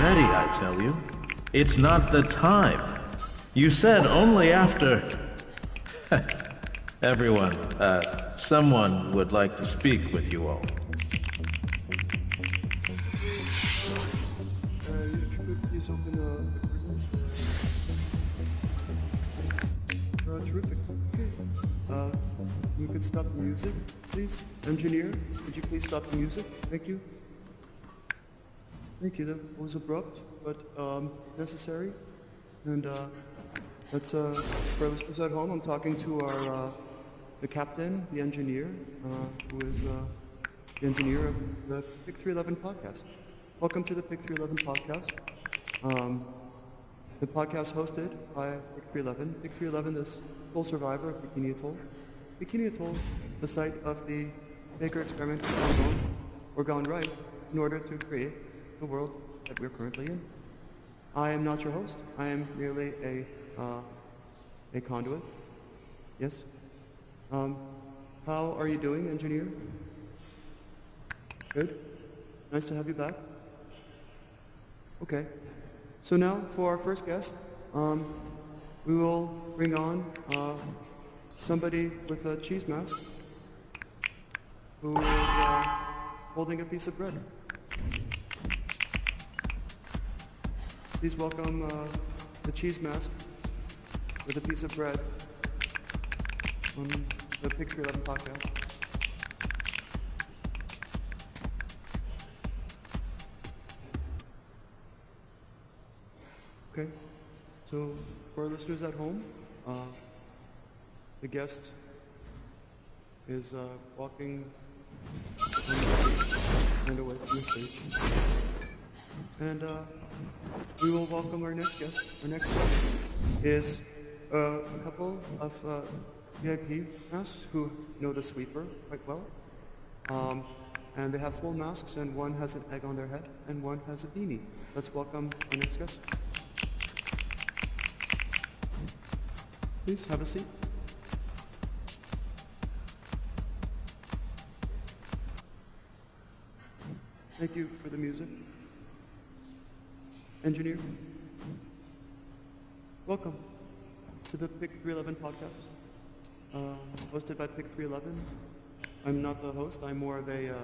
ready, I tell you. It's not the time. You said only after... Everyone, someone would like to speak with you all. If you could please open the curtains. Terrific. Okay. You could stop the music, please. Engineer, could you please stop the music? Thank you. Thank you. That was abrupt, but necessary. And that's for listeners at home. I'm talking to our the captain, the engineer, who is the engineer of the PIC 311 podcast. Welcome to the PIC 311 podcast. The podcast hosted by PIC 311. PIC 311 is full survivor of Bikini Atoll. Bikini Atoll, the site of the Baker experiment gone wrong or gone right in order to create the world that we're currently in. I am not your host. I am merely a conduit. Yes? How are you doing, engineer? Good? Nice to have you back. Okay. So now, for our first guest, we will bring on somebody with a cheese mask who is holding a piece of bread. Please welcome the cheese mask with a piece of bread on the PIC 311 podcast. Okay, so for our listeners at home, the guest is walking and away from the stage. And we will welcome our next guest. Our next guest is a couple of VIP masks who know the sweeper quite well. And they have full masks, and one has an egg on their head, and one has a beanie. Let's welcome our next guest. Please have a seat. Thank you for the music. Engineer, welcome to the PIC 311 podcast, hosted by PIC 311. I'm not the host, I'm more of a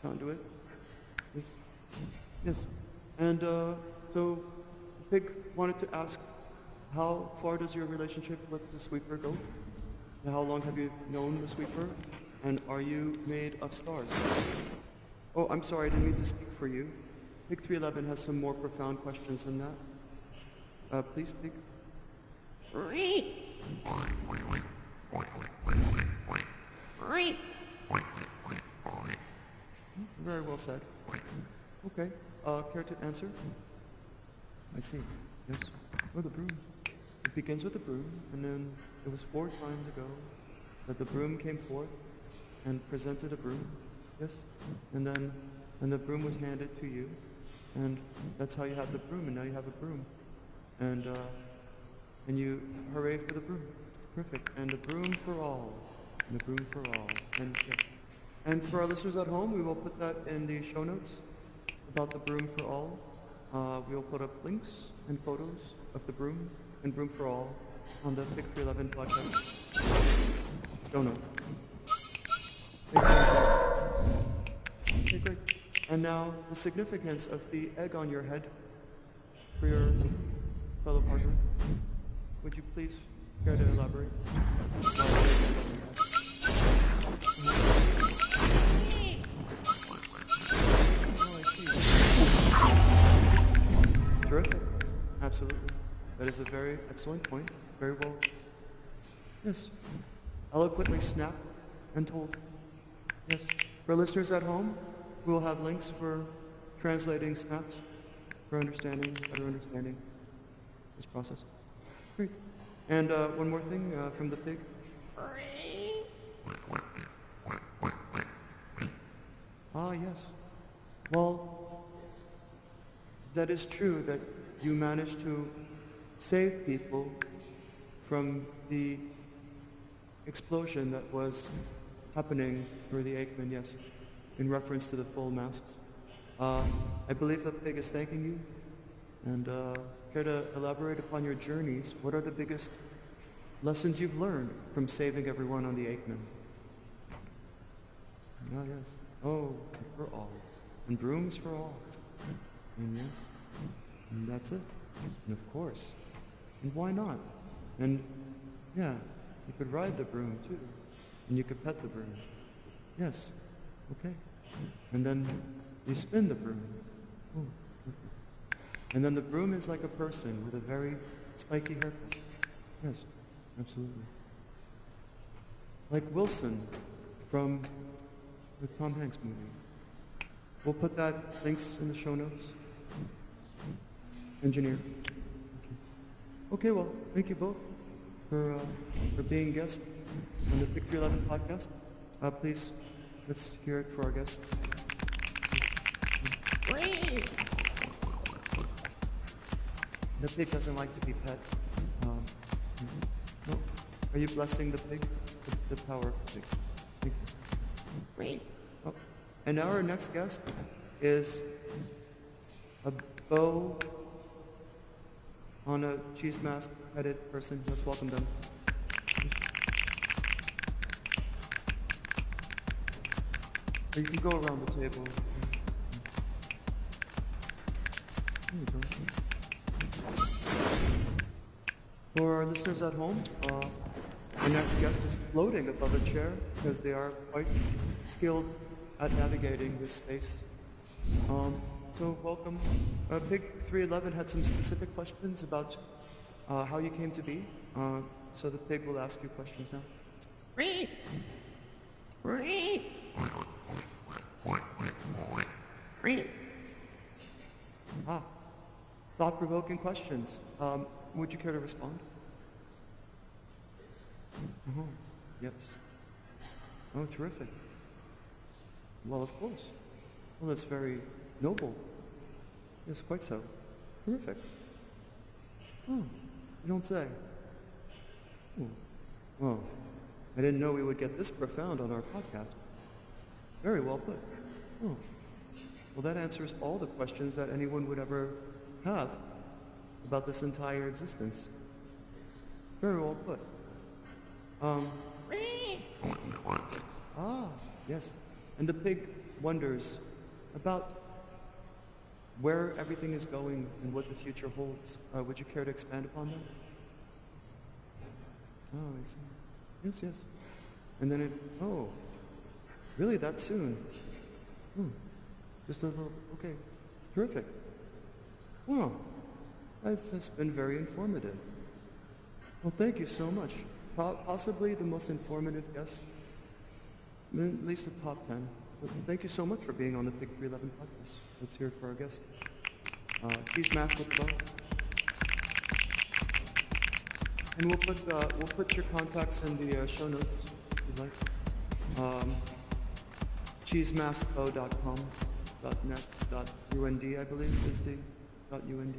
conduit. Yes. Yes. And so PIC wanted to ask, how far does your relationship with the sweeper go? And how long have you known the sweeper? And are you made of stars? Oh, I'm sorry, I didn't mean to speak for you. PIC 311 has some more profound questions than that. Please speak. Very well said. Okay, care to answer? I see, yes. Oh, the broom. It begins with the broom, and then it was 4 times ago that the broom came forth and presented a broom. Yes, and the broom was handed to you, and that's how you have the broom, and now you have a broom, and you hooray for the broom. Perfect. And a broom for all, and a broom for all, and yes. And for our listeners at home, we will put that in the show notes about the broom for all. We will put up links and photos of the broom and broom for all on the PIC 311 podcast show notes. Okay, great. And now, the significance of the egg on your head for your fellow partner. Would you please care to elaborate? Oh, I see. Terrific. Absolutely. That is a very excellent point. Very well. Yes. Eloquently snapped and told. Yes. For listeners at home, we will have links for translating snaps for understanding, better understanding this process. Great. And one more thing from the pig. Ah, yes. Well, that is true that you managed to save people from the explosion that was happening for the Aikman, yes. in reference to the full masks. I believe the pig is thanking you, and care to elaborate upon your journeys? What are the biggest lessons you've learned from saving everyone on the Aikman? Oh, yes. Oh, and for all. And brooms for all. And yes. And that's it. And of course. And why not? And yeah, you could ride the broom too. And you could pet the broom. Yes. Okay. And then you spin the broom. Oh, perfect. And then the broom is like a person with a very spiky haircut. Yes, absolutely. Like Wilson from the Tom Hanks movie. We'll put that links in the show notes. Engineer. Okay, well, thank you both for being guests on the Pick 311 podcast. Please, let's hear it for our guest. The pig doesn't like to be pet. No. Are you blessing the pig? The power of the pig. Thank you. Oh. And now our next guest is a bow on a cheese mask headed person. Let's welcome them. Or you can go around the table. There you go. For our listeners at home, our next guest is floating above a chair because they are quite skilled at navigating this space. So welcome. Pig 311 had some specific questions about how you came to be. So the pig will ask you questions now. Thought-provoking questions. Would you care to respond? Yes. Oh, terrific. Well, of course. Well, that's very noble. Yes, quite so. Terrific. Oh, you don't say. Oh. Well, I didn't know we would get this profound on our podcast. Very well put. Oh. Well, that answers all the questions that anyone would ever have about this entire existence. Very well put. Yes. And the pig wonders about where everything is going and what the future holds. Would you care to expand upon that? Oh, I see. Yes, yes. And then really that soon? Just a little, okay. Terrific. Well, that's been very informative. Well, thank you so much. Possibly the most informative guest, at least the top 10. But thank you so much for being on the Pick 311 podcast. Let's hear it for our guest. Cheese mask with the bow. And we'll put your contacts in the show notes if you'd like. Cheesemaskbow.com, .net, .und, I believe is the .und.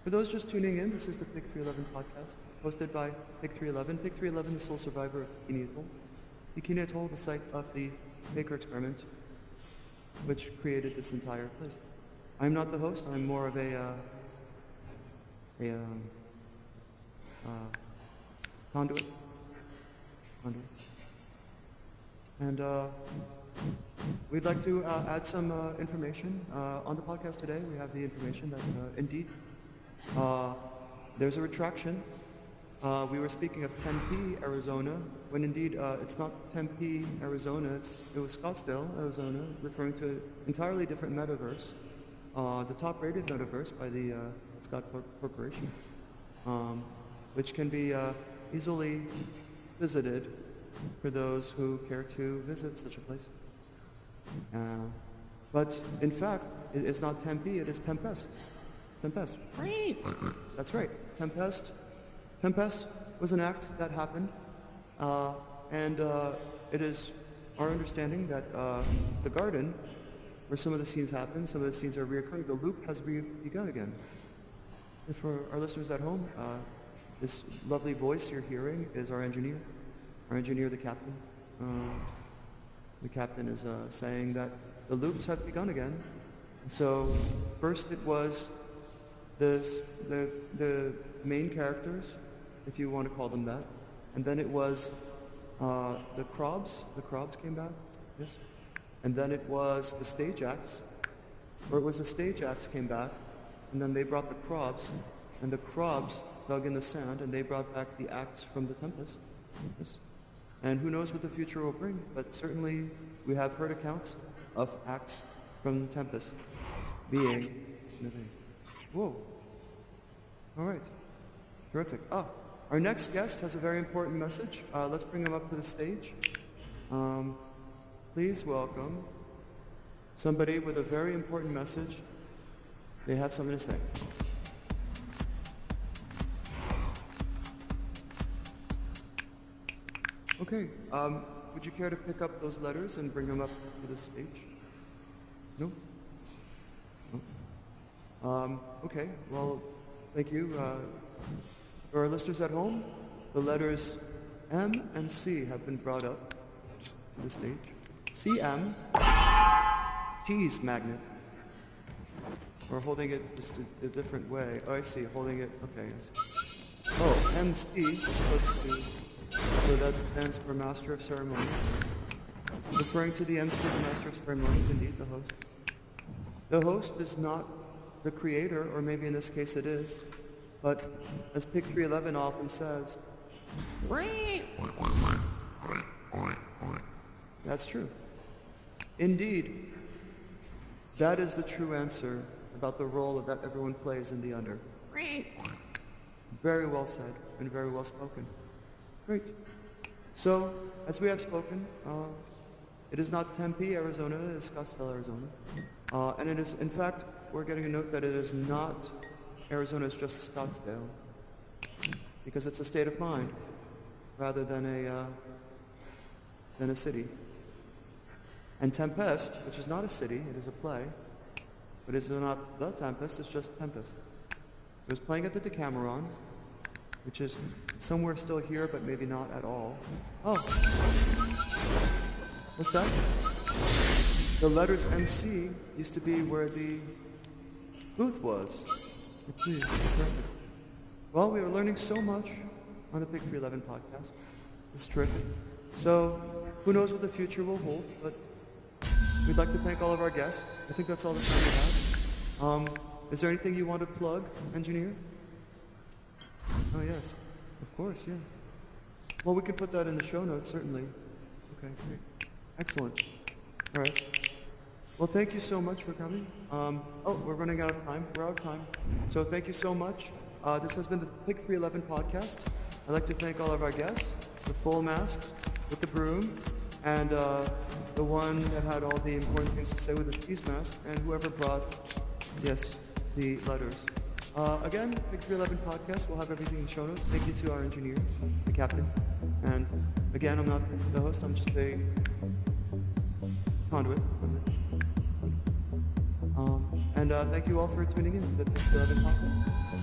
For those just tuning in, this is the Pick 311 podcast, hosted by Pick 311. Pick 311, the sole survivor of Bikini Atoll. Bikini Atoll, the site of the Baker experiment, which created this entire place. I'm not the host. I'm more of a conduit. And we'd like to add some information on the podcast today. We have the information that indeed there's a retraction. We were speaking of Tempe, Arizona, when indeed it's not Tempe, Arizona, it was Scottsdale, Arizona, referring to an entirely different metaverse, the top-rated metaverse by the Scott Corporation, which can be easily visited for those who care to visit such a place. But in fact, it's not Tempe, it is Tempest. Tempest. That's right, Tempest. Tempest was an act that happened, and it is our understanding that the garden, where some of the scenes happen, some of the scenes are reoccurring, the loop has begun again. And for our listeners at home, this lovely voice you're hearing is our engineer, the captain. the captain is saying that the loops have begun again. So first it was the main characters, if you want to call them that, and then it was the Krobs. The Krobs came back, yes, and then it was the stage acts, or it was the stage acts came back, and then they brought the Krobs, and the Krobs dug in the sand, and they brought back the acts from the Tempest. Yes. And who knows what the future will bring, but certainly we have heard accounts of acts from Tempest being... Whoa. All right. Terrific. Our next guest has a very important message. Let's bring him up to the stage. Please welcome somebody with a very important message. They have something to say. Okay, would you care to pick up those letters and bring them up to the stage? No? No? Okay, well, thank you. For our listeners at home, the letters M and C have been brought up to the stage. CM, T's magnet. Or holding it just a different way. Oh, I see, holding it, okay. Oh, MC, supposed to... So that stands for Master of Ceremonies. Referring to the MC, the Master of Ceremonies, indeed, the host. The host is not the creator, or maybe in this case it is, but as Pig 311 often says, that's true. Indeed, that is the true answer about the role that everyone plays in the Under. Very well said and very well spoken. Great. So, as we have spoken, it is not Tempe, Arizona, it is Scottsdale, Arizona. And it is, in fact, we're getting a note that it is not Arizona, it's just Scottsdale. Because it's a state of mind, rather than a city. And Tempest, which is not a city, it is a play, but it is not the Tempest, it's just Tempest. It was playing at the Decameron, which is somewhere still here, but maybe not at all. Oh. What's that? The letters MC used to be where the booth was. Please, perfect. Well, we are learning so much on the Pig 311 podcast. It's terrific. So, who knows what the future will hold, but we'd like to thank all of our guests. I think that's all the time we have. Is there anything you want to plug, engineer? Oh, yes. Of course, yeah. Well, we can put that in the show notes, certainly. Okay, great. Excellent. All right. Well, thank you so much for coming. Oh, we're running out of time. We're out of time. So thank you so much. This has been the Pig 311 podcast. I'd like to thank all of our guests, the full masks with the broom, and the one that had all the important things to say with the cheese mask, and whoever brought, yes, the letters. Again, Pig 311 podcast, we'll have everything in the show notes. Thank you to our engineer, the captain. And again, I'm not the host, I'm just a conduit. And thank you all for tuning in to the Pig 311 podcast.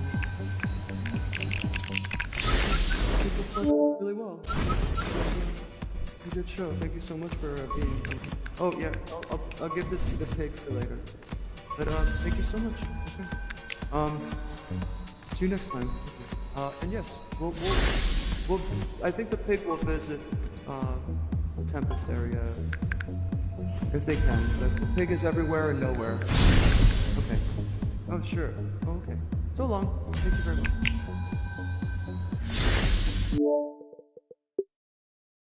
I think this went really well. A good show. Thank you so much for being... Oh, yeah, I'll give this to the pig for later. But thank you so much. Okay. See you next time. And yes, we'll I think the pig will visit the Tempest area if they can. But the pig is everywhere and nowhere. Okay. Oh, sure. Oh, okay. So long. Thank you very much.